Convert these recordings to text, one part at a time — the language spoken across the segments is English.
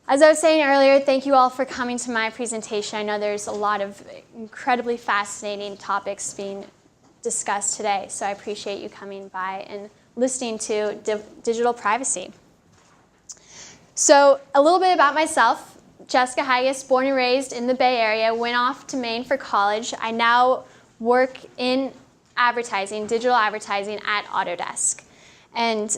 As I was saying earlier, thank you all for coming to my presentation. I know there's a lot of incredibly fascinating topics being discussed today, so I appreciate you coming by and listening to digital privacy. So a little bit about myself. Jessica Heiges, born and raised in the Bay Area, went off to Maine for college. I now work in advertising, digital advertising at Autodesk. And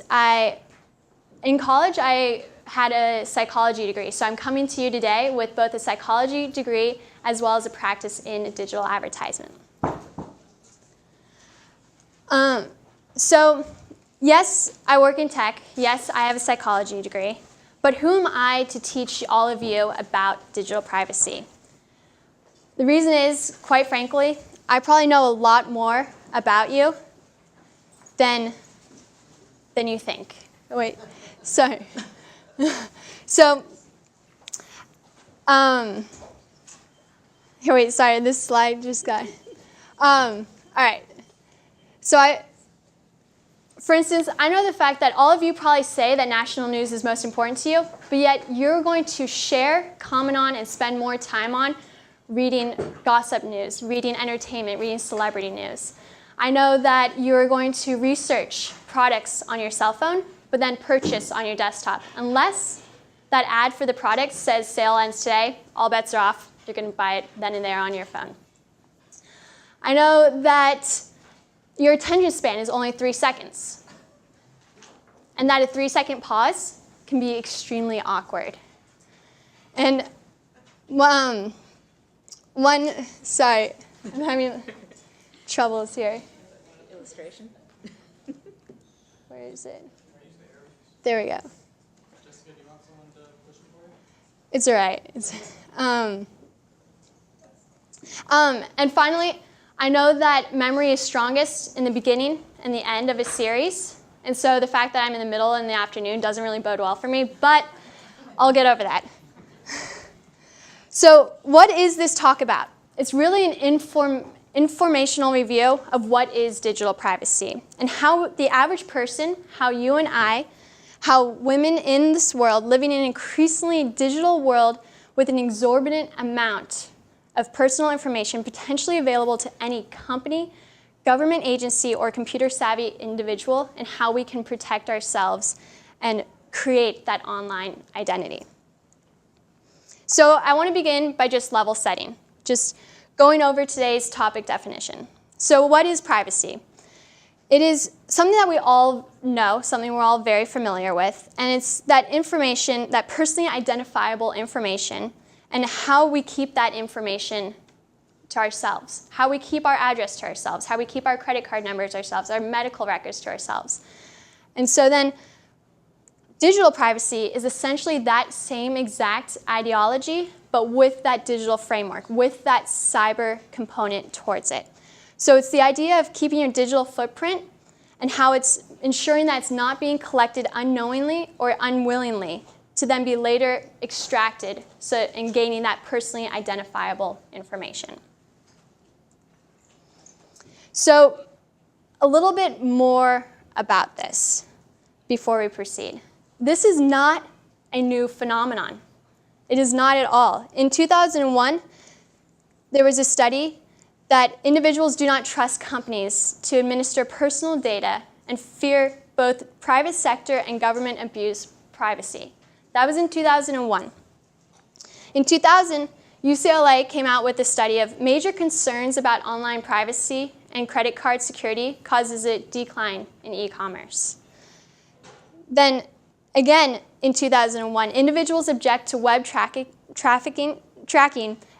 in college, I had a psychology degree. So I'm coming to you today with both a psychology degree as well as a practice in digital advertisement. So yes, I work in tech. Yes, I have a psychology degree. But who am I to teach all of you about digital privacy? The reason is, quite frankly, I probably know a lot more about you than you think. Wait, sorry. So, here, wait, sorry, this slide just got, all right. So for instance, I know the fact that all of you probably say that national news is most important to you, but yet you're going to share, comment on, and spend more time on reading gossip news, reading entertainment, reading celebrity news. I know that you're going to research products on your cell phone, but then purchase on your desktop. Unless that ad for the product says sale ends today, all bets are off. You're going to buy it then and there on your phone. I know that your attention span is only 3 seconds, and that a 3-second pause can be extremely awkward. And sorry, I'm having troubles here. Illustration. Where is it? There we go. Jessica, do you want someone to push it for you? It's all right. And finally, I know that memory is strongest in the beginning and the end of a series. And so the fact that I'm in the middle in the afternoon doesn't really bode well for me, but I'll get over that. So what is this talk about? It's really an informational review of what is digital privacy and how the average person, how you and I, how women in this world living in an increasingly digital world with an exorbitant amount of personal information potentially available to any company, government agency, or computer-savvy individual, and how we can protect ourselves and create that online identity. So I want to begin by just level setting, just going over today's topic definition. So what is privacy? It is something that we all know, something we're all very familiar with, and it's that information, that personally identifiable information, and how we keep that information to ourselves, how we keep our address to ourselves, how we keep our credit card numbers to ourselves, our medical records to ourselves. And so then digital privacy is essentially that same exact ideology, but with that digital framework, with that cyber component towards it. So it's the idea of keeping your digital footprint and how it's ensuring that it's not being collected unknowingly or unwillingly to then be later extracted and gaining that personally identifiable information. So a little bit more about this before we proceed. This is not a new phenomenon. It is not at all. In 2001, there was a study that individuals do not trust companies to administer personal data and fear both private sector and government abuse privacy. That was in 2001. In 2000, UCLA came out with a study of major concerns about online privacy and credit card security causes a decline in e-commerce. Then again, in 2001, individuals object to web tracking,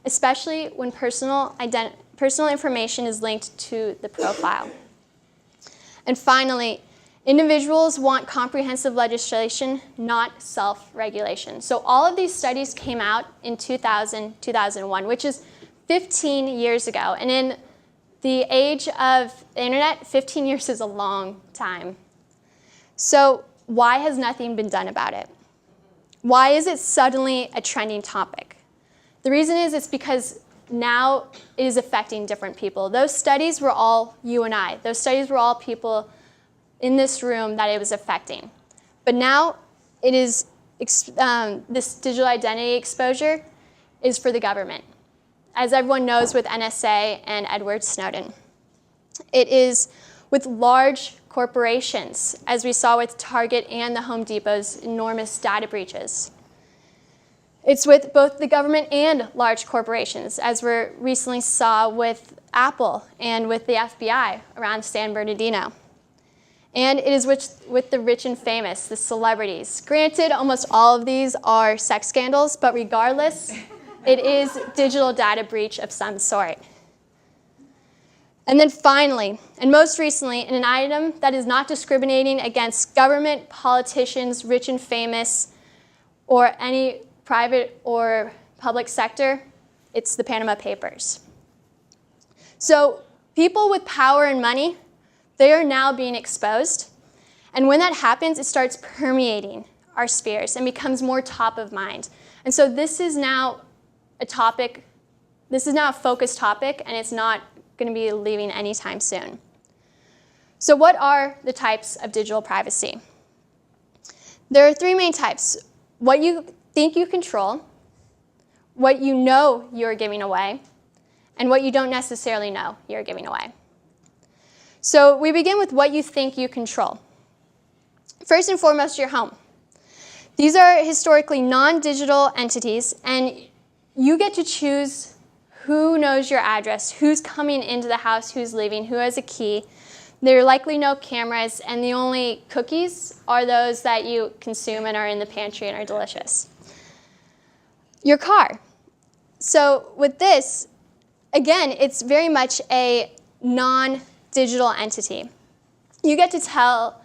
especially when personal information is linked to the profile. And finally, individuals want comprehensive legislation, not self-regulation. So all of these studies came out in 2000, 2001, which is 15 years ago. And in the age of the internet, 15 years is a long time. So why has nothing been done about it? Why is it suddenly a trending topic? The reason is it's because now it is affecting different people. Those studies were all you and I. Those studies were all people in this room that it was affecting. But now it is this digital identity exposure is for the government. As everyone knows with NSA and Edward Snowden. It is with large corporations, as we saw with Target and the Home Depot's enormous data breaches. It's with both the government and large corporations, as we recently saw with Apple and with the FBI around San Bernardino. And it is with the rich and famous, the celebrities. Granted, almost all of these are sex scandals, but regardless, it is digital data breach of some sort. And then finally, and most recently, in an item that is not discriminating against government, politicians, rich and famous, or any private or public sector, it's the Panama Papers. So people with power and money, they are now being exposed. And when that happens, it starts permeating our spheres and becomes more top of mind. And so this is now a topic, this is now a focused topic, and it's not going to be leaving anytime soon. So what are the types of digital privacy? There are three main types. What you think you control, what you know you're giving away, and what you don't necessarily know you're giving away. So we begin with what you think you control. First and foremost, your home. These are historically non-digital entities, and you get to choose who knows your address, who's coming into the house, who's leaving, who has a key. There are likely no cameras, and the only cookies are those that you consume and are in the pantry and are delicious. Your car. So with this, again, it's very much a non-digital entity. You get to tell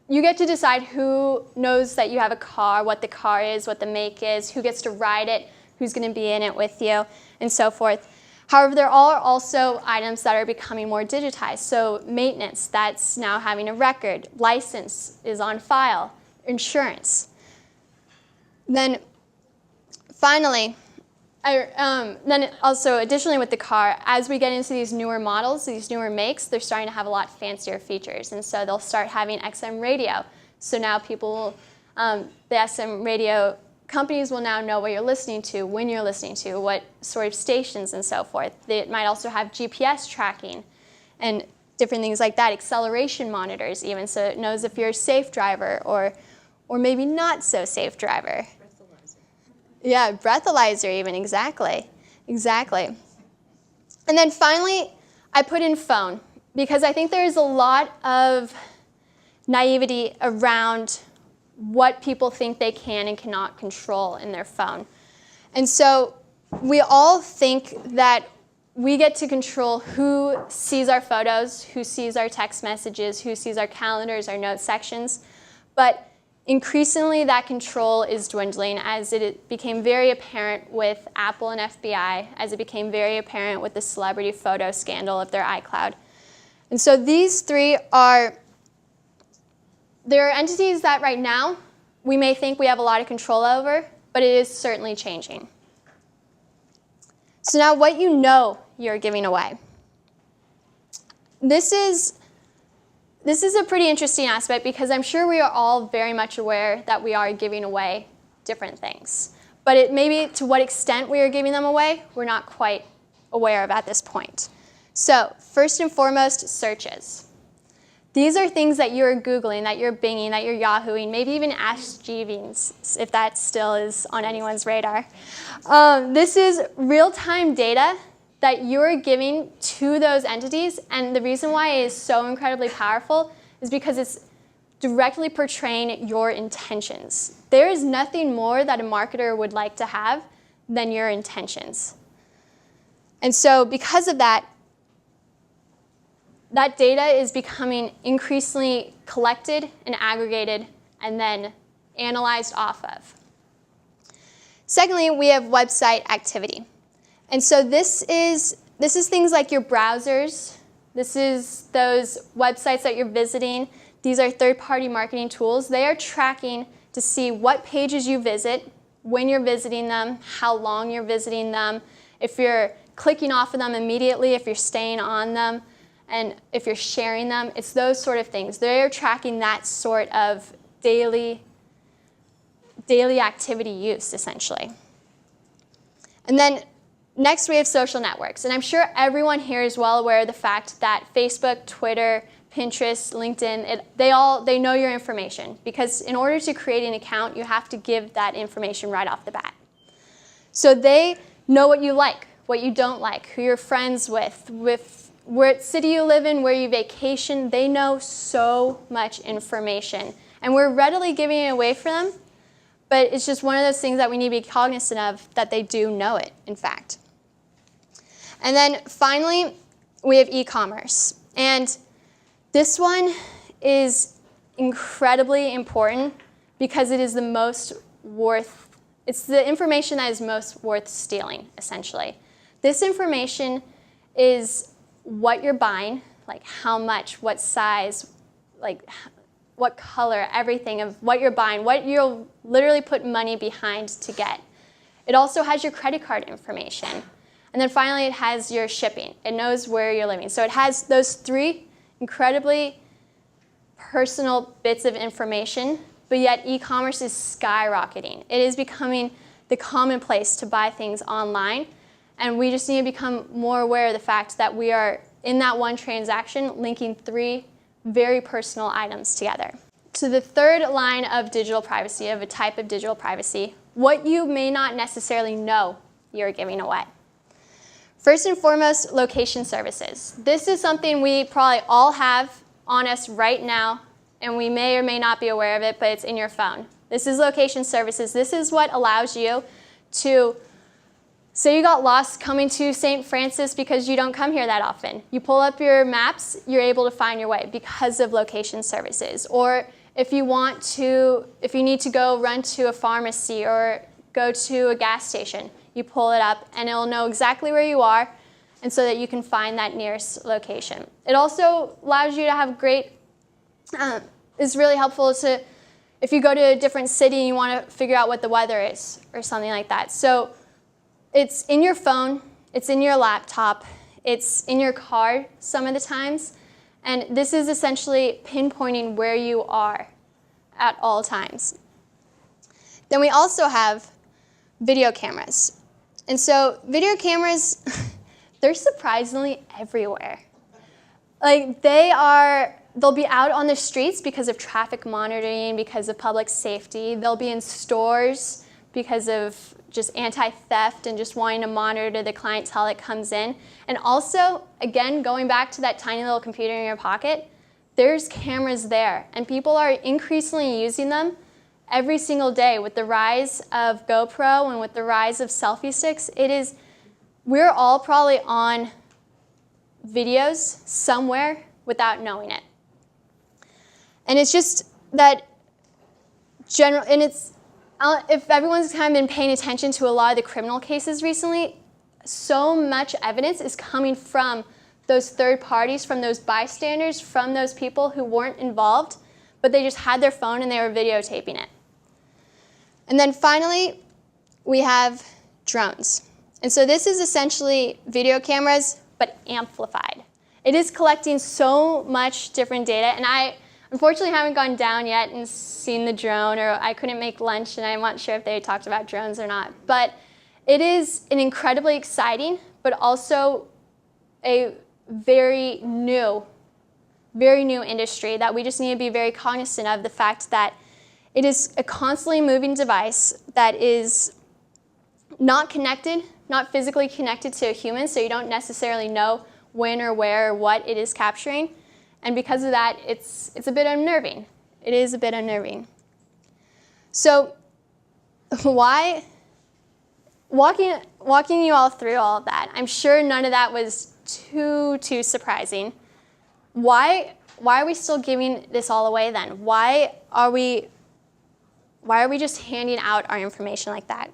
you get to decide who knows that you have a car, what the car is, what the make is, who gets to ride it, who's going to be in it with you, and so forth. However, there are also items that are becoming more digitized. So maintenance, that's now having a record. License is on file. Insurance. Then finally, then also additionally with the car, as we get into these newer models, these newer makes, they're starting to have a lot fancier features. And so they'll start having XM radio. So now people, the XM radio companies will now know what you're listening to, when you're listening to, what sort of stations and so forth. They might also have GPS tracking and different things like that, acceleration monitors even, so it knows if you're a safe driver or maybe not so safe driver. Breathalyzer. Yeah, breathalyzer even, exactly. Exactly. And then finally, I put in phone, because I think there's a lot of naivety around what people think they can and cannot control in their phone. And so we all think that we get to control who sees our photos, who sees our text messages, who sees our calendars, our note sections. But increasingly that control is dwindling, as it became very apparent with Apple and FBI, as it became very apparent with the celebrity photo scandal of their iCloud. And so these three there are entities that right now we may think we have a lot of control over, but it is certainly changing. So now what you know you're giving away. This is a pretty interesting aspect, because I'm sure we are all very much aware that we are giving away different things. But it maybe to what extent we are giving them away, we're not quite aware of at this point. So first and foremost, searches. These are things that you're Googling, that you're Binging, that you're Yahooing, maybe even Ask Jeeves, if that still is on anyone's radar. This is real-time data that you're giving to those entities, and the reason why it is so incredibly powerful is because it's directly portraying your intentions. There is nothing more that a marketer would like to have than your intentions. And so because of that, that data is becoming increasingly collected and aggregated and then analyzed off of. Secondly, we have website activity. And so this is things like your browsers. This is those websites that you're visiting. These are third-party marketing tools. They are tracking to see what pages you visit, when you're visiting them, how long you're visiting them, if you're clicking off of them immediately, if you're staying on them, and if you're sharing them. It's those sort of things. They're tracking that sort of daily daily activity use, essentially. And then next we have social networks. And I'm sure everyone here is well aware of the fact that Facebook, Twitter, Pinterest, LinkedIn, they know your information. Because in order to create an account, you have to give that information right off the bat. So they know what you like, what you don't like, who you're friends with what city you live in, where you vacation. They know so much information. And we're readily giving it away for them, but it's just one of those things that we need to be cognizant of, that they do know it, in fact. And then finally, we have e-commerce. And this one is incredibly important because it is it's the information that is most worth stealing, essentially. This information is what you're buying, like how much, what size, like what color, everything of what you're buying, what you'll literally put money behind to get. It also has your credit card information. And then finally, it has your shipping. It knows where you're living. So it has those 3 incredibly personal bits of information, but yet e-commerce is skyrocketing. It is becoming the commonplace to buy things online. And we just need to become more aware of the fact that we are, in that one transaction, linking 3 very personal items together. To the third line of digital privacy, of a type of digital privacy, what you may not necessarily know you're giving away. First and foremost, location services. This is something we probably all have on us right now, and we may or may not be aware of it, but it's in your phone. This is location services. This is what allows you to, say you got lost coming to St. Francis because you don't come here that often. You pull up your maps, you're able to find your way because of location services. Or if you need to go run to a pharmacy or go to a gas station, you pull it up and it'll know exactly where you are, and so that you can find that nearest location. It also allows you to have is really helpful to, if you go to a different city and you want to figure out what the weather is or something like that. So it's in your phone, it's in your laptop, it's in your car some of the times, and this is essentially pinpointing where you are at all times. Then we also have video cameras. And so video cameras, they're surprisingly everywhere. Like they'll be out on the streets because of traffic monitoring, because of public safety. They'll be in stores because of just anti-theft and just wanting to monitor the clientele that comes in. And also, again, going back to that tiny little computer in your pocket, there's cameras there. And people are increasingly using them every single day. With the rise of GoPro and with the rise of selfie sticks, we're all probably on videos somewhere without knowing it. And it's just that if everyone's kind of been paying attention to a lot of the criminal cases recently, so much evidence is coming from those third parties, from those bystanders, from those people who weren't involved, but they just had their phone and they were videotaping it. And then finally, we have drones. And so this is essentially video cameras, but amplified. It is collecting so much different data, and I unfortunately haven't gone down yet and seen the drone, or I couldn't make lunch, and I'm not sure if they talked about drones or not. But it is an incredibly exciting, but also a very new industry that we just need to be very cognizant of the fact that it is a constantly moving device that is not connected, not physically connected to a human, so you don't necessarily know when or where or what it is capturing. And because of that, it's a bit unnerving. It is a bit unnerving. So why, walking you all through all of that, I'm sure none of that was too surprising. Why are we still giving this all away then? Why are we just handing out our information like that?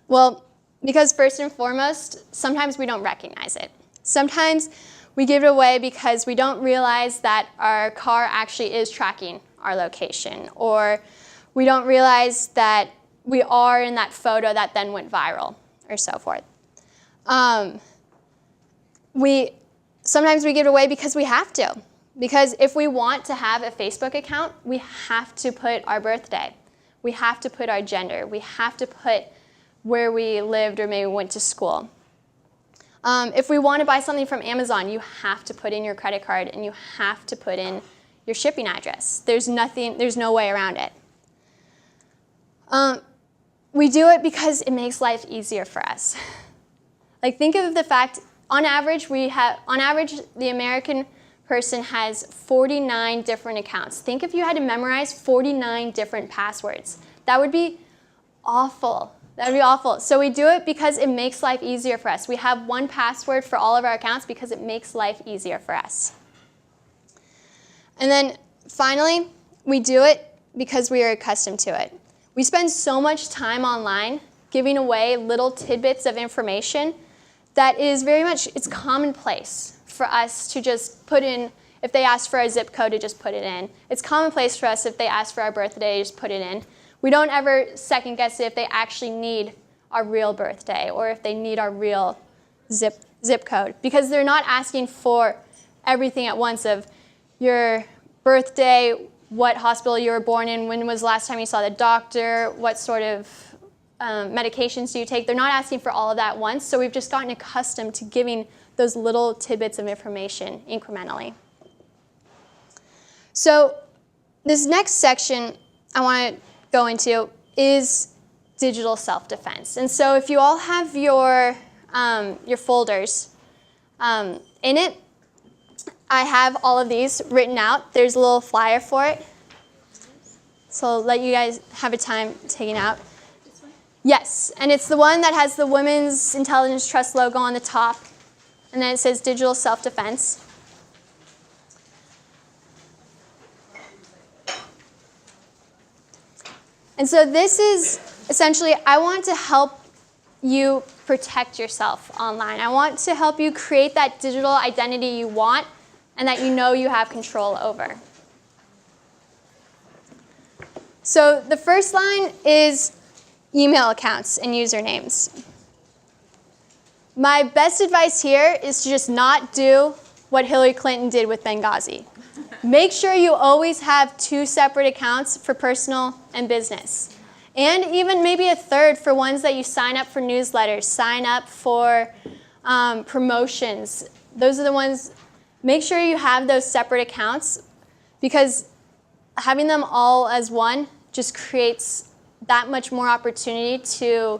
Well, because first and foremost, sometimes we don't recognize it. Sometimes we give it away because we don't realize that our car actually is tracking our location, or we don't realize that we are in that photo that then went viral, or so forth. Sometimes we give it away because we have to. Because if we want to have a Facebook account, we have to put our birthday. We have to put our gender. We have to put where we lived or maybe went to school. If we want to buy something from Amazon, you have to put in your credit card and you have to put in your shipping address. There's no way around it. We do it because it makes life easier for us. Like, think of the fact, on average, the American person has 49 different accounts. Think if you had to memorize 49 different passwords. That would be awful. That would be awful. So we do it because it makes life easier for us. We have one password for all of our accounts because it makes life easier for us. And then finally, we do it because we are accustomed to it. We spend so much time online giving away little tidbits of information that is very much, it's commonplace for us to just put in, if they ask for our zip code, to just put it in. It's commonplace for us if they ask for our birthday, to just put it in. We don't ever second guess it if they actually need our real birthday or if they need our real zip code, because they're not asking for everything at once of your birthday, what hospital you were born in, when was the last time you saw the doctor, what sort of medications do you take. They're not asking for all of that at once, so we've just gotten accustomed to giving those little tidbits of information incrementally. So this next section I want to go into is digital self-defense. And so if you all have your folders in it, I have all of these written out. There's a little flyer for it. So I'll let you guys have a time taking out. This one? Yes, and it's the one that has the Women's Intelligence Trust logo on the top, and then it says digital self-defense. And so this is essentially, I want to help you protect yourself online. I want to help you create that digital identity you want and that you know you have control over. So the first line is email accounts and usernames. My best advice here is to just not do what Hillary Clinton did with Benghazi. Make sure you always have 2 separate accounts for personal and business. And even maybe a third for ones that you sign up for newsletters, sign up for promotions. Those are the ones, make sure you have those separate accounts, because having them all as one just creates that much more opportunity to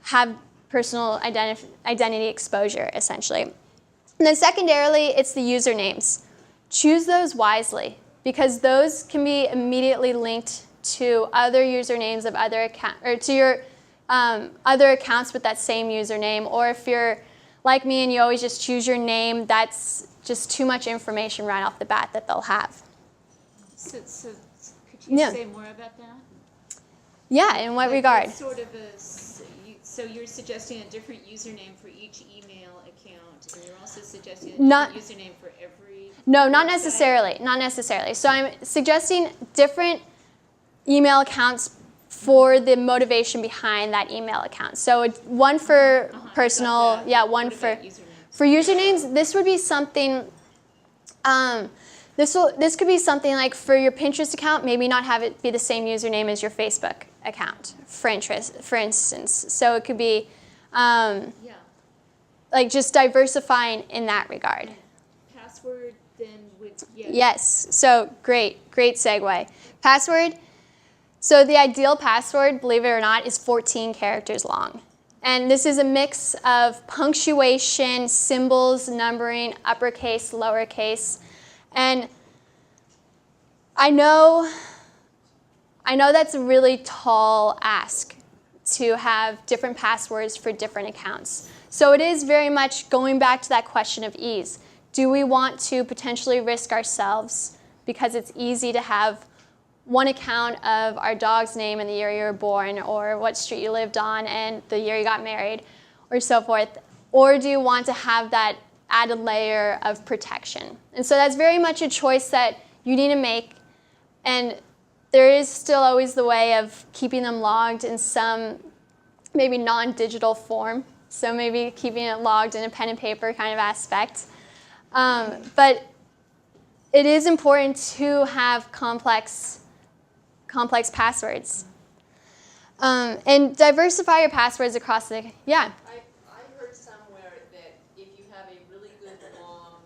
have personal identity exposure, essentially. And then secondarily, it's the usernames. Choose those wisely, because those can be immediately linked to other usernames of other accounts, or to your other accounts with that same username. Or if you're like me and you always just choose your name, that's just too much information right off the bat that they'll have. So could you say more about that? Yeah, in what regard? It's sort of so you're suggesting a different username for each email account, and you're also suggesting a different username for every No, not website? necessarily. Not necessarily. So I'm suggesting different email accounts for the motivation behind that email account. So one for personal, one for usernames. This would be something. This could be something like for your Pinterest account, maybe not have it be the same username as your Facebook account, for instance. So it could be like just diversifying in that regard. Password then would Yes. So great segue. Password. So the ideal password, believe it or not, is 14 characters long. And this is a mix of punctuation, symbols, numbering, uppercase, lowercase. And I know that's a really tall ask to have different passwords for different accounts. So it is very much going back to that question of ease. Do we want to potentially risk ourselves because it's easy to have one account of our dog's name and the year you were born, or what street you lived on and the year you got married, or so forth? Or do you want to have that added layer of protection? And so that's very much a choice that you need to make. And there is still always the way of keeping them logged in some maybe non-digital form. So maybe keeping it logged in a pen and paper kind of aspect. But it is important to have complex complex passwords. And diversify your passwords across the, yeah. I heard somewhere that if you have a really good long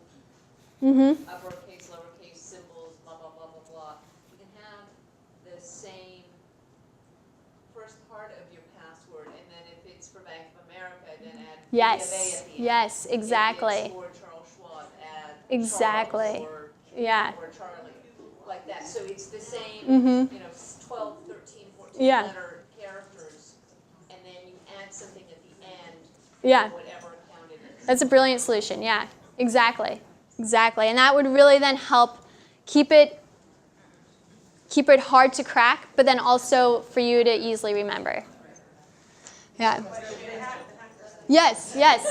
uppercase, lowercase symbols, blah, blah, blah, blah, blah, you can have the same first part of your password, and then if it's for Bank of America, then add Yes, B of A at the end. yes, exactly. If it's for Charles Schwab, add Exactly. Charles Yeah. or Charlie, like that. So it's the same, 12, 13, 14 Yeah. letter characters, and then you add something at the end, Yeah. whatever account it is. That's a brilliant solution. Yeah, exactly. Exactly. And that would really then help keep it hard to crack, but then also for you to easily remember. Yeah. Yes, yes.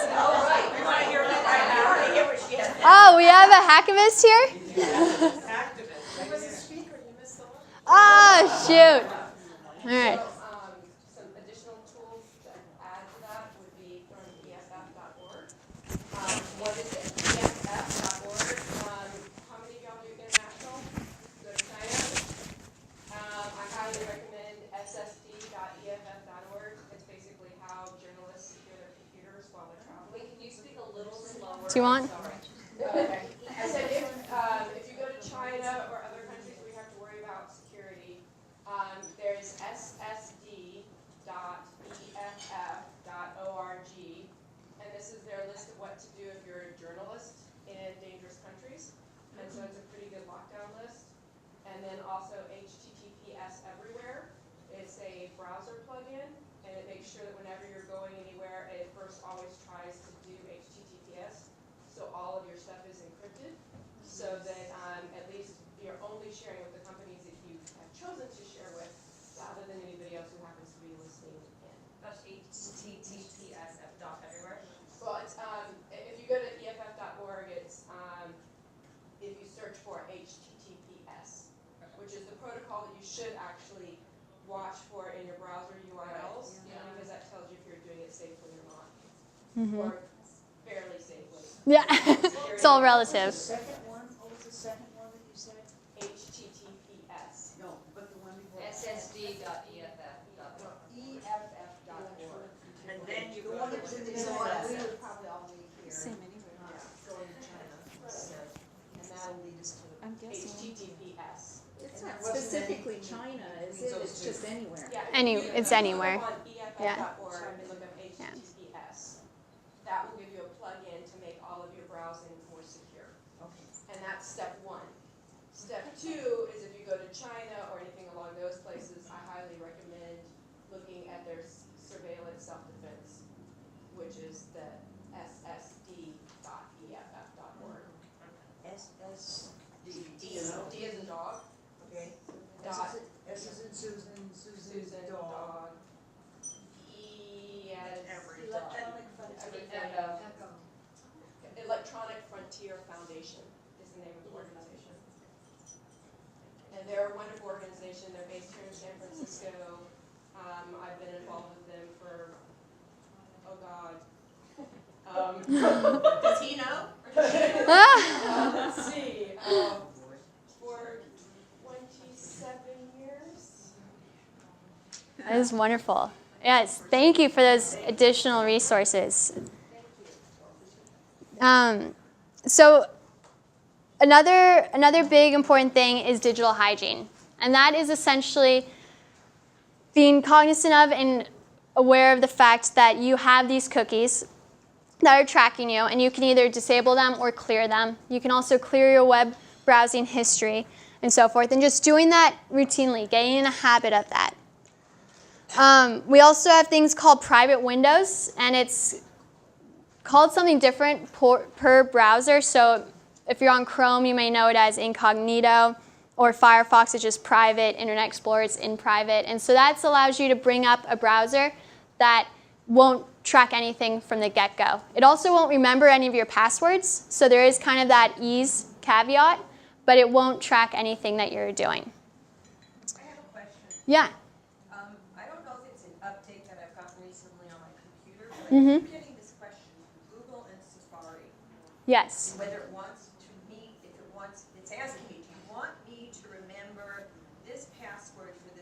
Oh, we have a hacktivist here? Oh, shoot. All right. Some additional tools to add to that would be from EFF.org. What is it? EFF.org. How many of y'all do international? Go to China. I highly recommend ssd.eff.org. It's basically how journalists secure their computers while they're traveling. Can you speak a little slower? Do you want? Sorry. Okay. I said if you go to China or other countries where you have to worry about security, there's ssd.eff.org, and this is their list of what to do if you're a journalist in dangerous countries, and so it's a pretty good lockdown list. And then also HTTPS Everywhere. It's a browser plugin, and it makes sure that whenever you're going anywhere, it first always tries to do HTTPS, so all of your stuff is encrypted, so that at least you're only sharing with the companies that you have chosen to share with, rather than anybody else who happens to be listening in. That's HTTPS everywhere. Well, it's if you go to EFF.org, it's if you search for HTTPS, which is the protocol that you should actually watch for in your browser URLs, because that tells you if you're doing it safely or not, or fairly safely. Yeah. It's all relative. What was the second one that you said? HTTPS. No, but the one before. ssd.eff.org. EFF.org. And then you The go one to that was in the the US, we would probably all need here. Going to China. And that'll lead us to HTTPS. It's And not there wasn't specifically anything China, is between it? those It's two. just anywhere. Yeah, It's anywhere. If you go on EFF.org and look up HTTPS, that will give you a plug-in to make all of your browsing more secure. Okay. And that's step one. Step two is if you go to China or anything along those places, I highly recommend looking at their surveillance self-defense, which is the ssd.eff.org. SSD. D as in dog. Okay. Dot. S as in Susan, Susan, dog. dog. E as Electronic Electronic Frontier Foundation is the name of the organization. And they're a wonderful organization. They're based here in San Francisco. I've been involved with them for, oh God. Does he know? Let's see, for 27 years. That is wonderful. Yes, thank you for those additional resources. So another big important thing is digital hygiene. And that is essentially being cognizant of and aware of the fact that you have these cookies that are tracking you, and you can either disable them or clear them. You can also clear your web browsing history and so forth, and just doing that routinely, getting in a habit of that. We also have things called private windows, and it's called something different per browser. So if you're on Chrome, you may know it as incognito, or Firefox is just private, Internet Explorer is in private. And so that allows you to bring up a browser that won't track anything from the get-go. It also won't remember any of your passwords, so there is kind of that ease caveat, but it won't track anything that you're doing. I have a question. Yeah. I don't know if it's an update that I've gotten recently on my computer, but I keep getting this question from Google and Safari. Yes. Whether it wants it's asking me, do you want me to remember this password for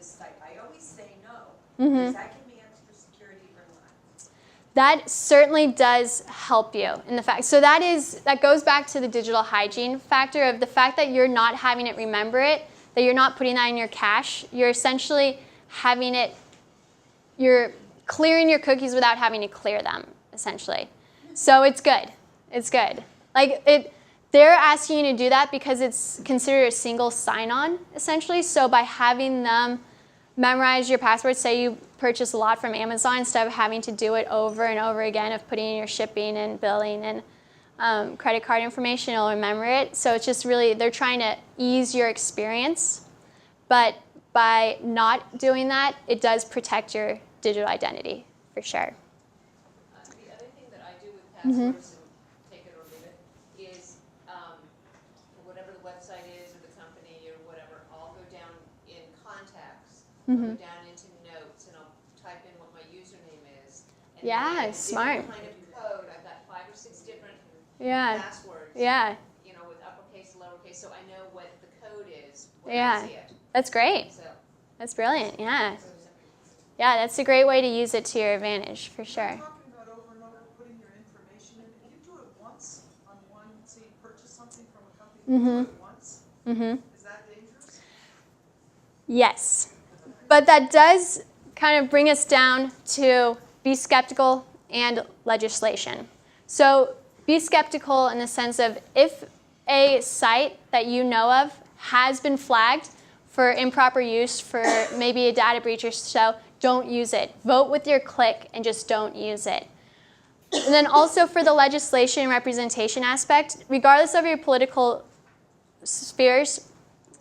Does that give me extra security or not? That certainly does help you in the fact. So that goes back to the digital hygiene factor of the fact that you're not having it remember it, that you're not putting that in your cache. You're essentially having it, you're clearing your cookies without having to clear them, essentially. So it's good. It's good. They're asking you to do that because it's considered a single sign-on, essentially. So by having them memorize your password, say you purchase a lot from Amazon, instead of having to do it over and over again of putting in your shipping and billing and credit card information, it'll remember it. So it's just really, they're trying to ease your experience. But by not doing that, it does protect your digital identity, for sure. The other thing that I do with passwords, and take it or leave it, is whatever the website is or the company or whatever, I'll go down in contacts, I'll go down into notes, and I'll type in what my username is. And Yeah, then smart. different kind of code. I've got 5 or 6 different passwords. Yeah. You know, with uppercase, lowercase, so I know what the code is when Yeah. I see it. That's great. So, That's brilliant. Yeah. Yeah, that's a great way to use it to your advantage, for sure. Talking about over and over putting your information in, if you do it once on one, say you purchase something from a company, you do it once, is that dangerous? Yes. But that does kind of bring us down to be skeptical and legislation. So be skeptical in the sense of if a site that you know of has been flagged for improper use, for maybe a data breach or so, don't use it. Vote with your click and just don't use it. And then also for the legislation and representation aspect, regardless of your political spheres,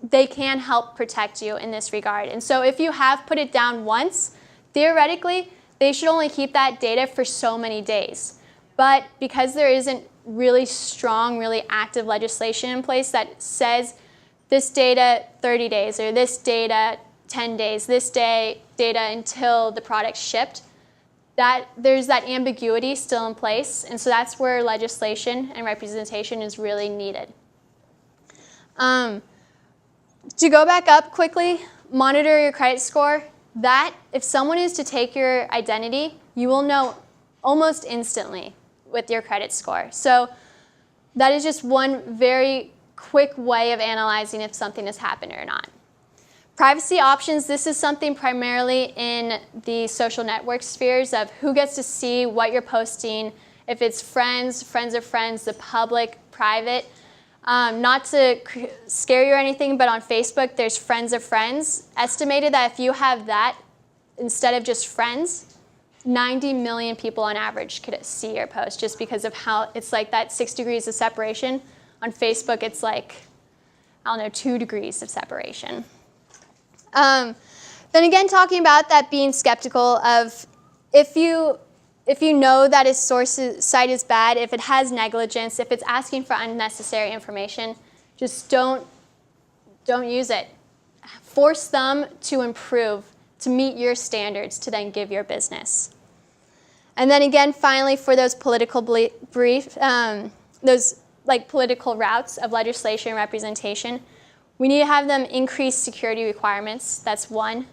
they can help protect you in this regard. And so if you have put it down once, theoretically, they should only keep that data for so many days. But because there isn't really strong, really active legislation in place that says this data 30 days or this data 10 days, this day data until the product's shipped, that there's that ambiguity still in place. And so that's where legislation and representation is really needed. To go back up quickly, monitor your credit score. That, if someone is to take your identity, you will know almost instantly with your credit score. So that is just one very quick way of analyzing if something has happened or not. Privacy options, this is something primarily in the social network spheres of who gets to see what you're posting, if it's friends, friends of friends, the public, private. Not to scare you or anything, but on Facebook, there's friends of friends. Estimated that if you have that, instead of just friends, 90 million people on average could see your post just because of how it's like that 6 degrees of separation. On Facebook, it's like, I don't know, 2 degrees of separation. Then again, talking about that being skeptical of if you know that a site is bad, if it has negligence, if it's asking for unnecessary information, just don't use it. Force them to improve, to meet your standards, to then give your business. And then again, finally, for those political those like political routes of legislation and representation, we need to have them increase security requirements. That's one.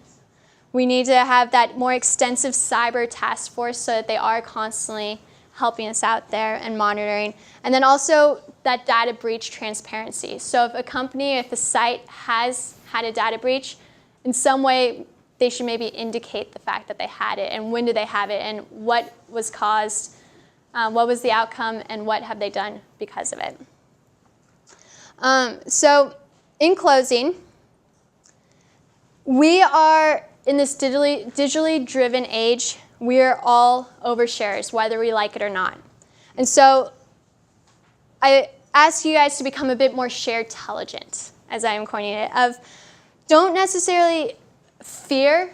We need to have that more extensive cyber task force so that they are constantly helping us out there and monitoring. And then also that data breach transparency. So if a company, if a site has had a data breach, in some way they should maybe indicate the fact that they had it and when did they have it and what was caused, what was the outcome, and what have they done because of it. So in closing, we are in this digitally driven age, we are all overshares, whether we like it or not. And so I ask you guys to become a bit more share-telligent, as I am coining it, of don't necessarily fear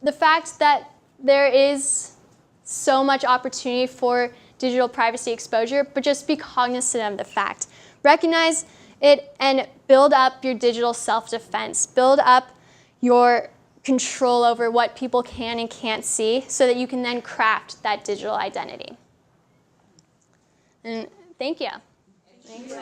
the fact that there is so much opportunity for digital privacy exposure, but just be cognizant of the fact. Recognize it and build up your digital self-defense. Build up your control over what people can and can't see so that you can then craft that digital identity. And thank you. Thank you.